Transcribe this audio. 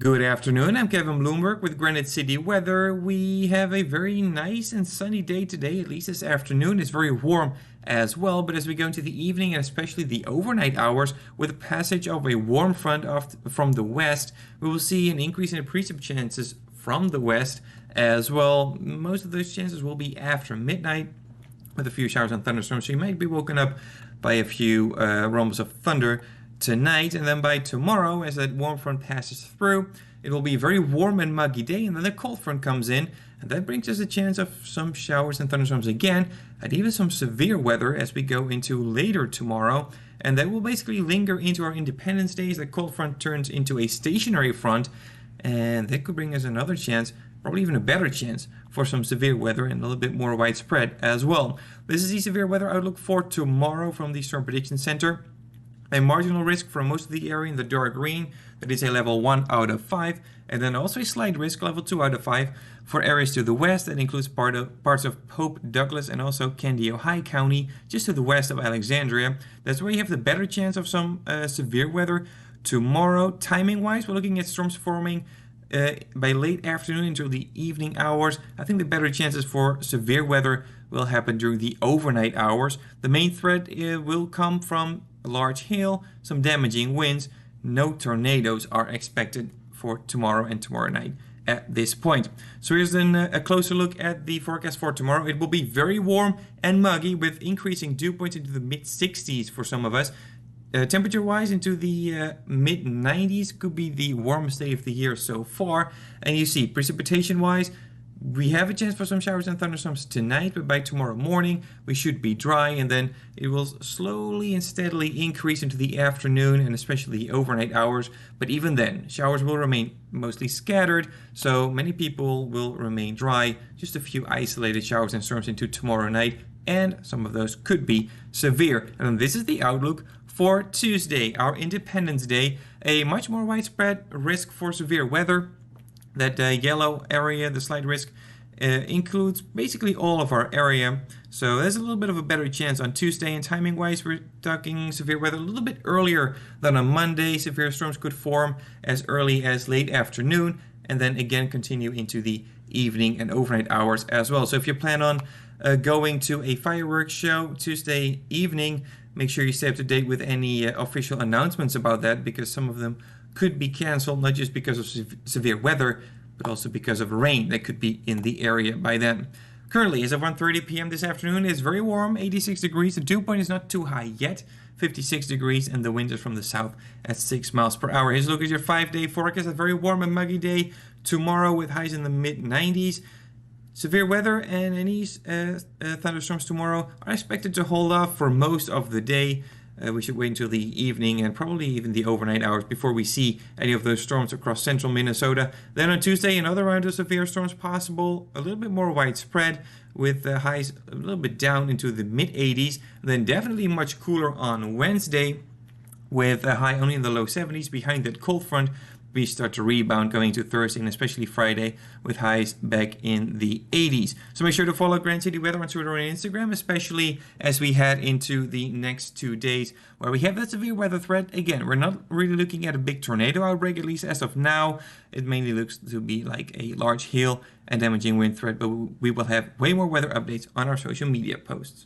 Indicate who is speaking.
Speaker 1: Good afternoon, I'm Kevin Bloomberg with Granite City Weather. We have a very nice and sunny day today, at least this afternoon. It's very warm as well, but as we go into the evening and especially the overnight hours, with the passage of a warm front from the west, we will see an increase in the precip chances from the west as well. Most of those chances will be after midnight, with a few showers and thunderstorms, so you might be woken up by a few rumbles of thunder tonight, and then by tomorrow, as that warm front passes through, it will be a very warm and muggy day, and then the cold front comes in, and that brings us a chance of some showers and thunderstorms again, and even some severe weather as we go into later tomorrow, and that will basically linger into our Independence Day as the cold front turns into a stationary front, and that could bring us another chance, probably even a better chance, for some severe weather and a little bit more widespread as well. This is the severe weather outlook for tomorrow from the Storm Prediction Center. A marginal risk for most of the area in the dark green, that is a level 1 out of 5, and then also a slight risk, level 2 out of 5, for areas to the west. That includes parts of Pope, Douglas, and also Candy, Ohio County, just to the west of Alexandria. That's where you have the better chance of some severe weather tomorrow. Timing-wise, we're looking at storms forming by late afternoon until the evening hours. I think the better chances for severe weather will happen during the overnight hours. The main threat will come from large hail, some damaging winds. No tornadoes are expected for tomorrow and tomorrow night at this point. So here's then a closer look at the forecast for tomorrow. It will be very warm and muggy with increasing dew points into the mid 60s for some of us. Temperature wise, into the mid 90s could be the warmest day of the year so far. And you see, precipitation wise, we have a chance for some showers and thunderstorms tonight, but by tomorrow morning we should be dry, and then it will slowly and steadily increase into the afternoon and especially the overnight hours. But even then, showers will remain mostly scattered, so many people will remain dry. Just a few isolated showers and storms into tomorrow night, and some of those could be severe. And this is the outlook for Tuesday, our Independence Day. A much more widespread risk for severe weather. That yellow area, the slight risk, includes basically all of our area. So there's a little bit of a better chance on Tuesday, and timing wise, we're talking severe weather a little bit earlier than on Monday. Severe storms could form as early as late afternoon, and then again continue into the evening and overnight hours as well. So if you plan on going to a fireworks show Tuesday evening, make sure you stay up to date with any official announcements about that, because some of them could be canceled, not just because of severe weather, but also because of rain that could be in the area by then. Currently, as of 1:30 p.m. this afternoon, it's very warm, 86 degrees. The dew point is not too high yet, 56 degrees, and the wind is from the south at 6 miles per hour. Here's a look at your 5-day forecast. A very warm and muggy day tomorrow with highs in the mid-90s. Severe weather and any thunderstorms tomorrow are expected to hold off for most of the day. We should wait until the evening and probably even the overnight hours before we see any of those storms across central Minnesota. Then on Tuesday, another round of severe storms possible, a little bit more widespread, with highs a little bit down into the mid-80s. Then definitely much cooler on Wednesday, with a high only in the low 70s. Behind that cold front, we start to rebound going to Thursday and especially Friday, with highs back in the 80s. So make sure to follow Granite City Weather on Twitter and Instagram, especially as we head into the next 2 days where we have that severe weather threat. Again, we're not really looking at a big tornado outbreak, at least as of now. It mainly looks to be like a large hail and damaging wind threat, but we will have way more weather updates on our social media posts.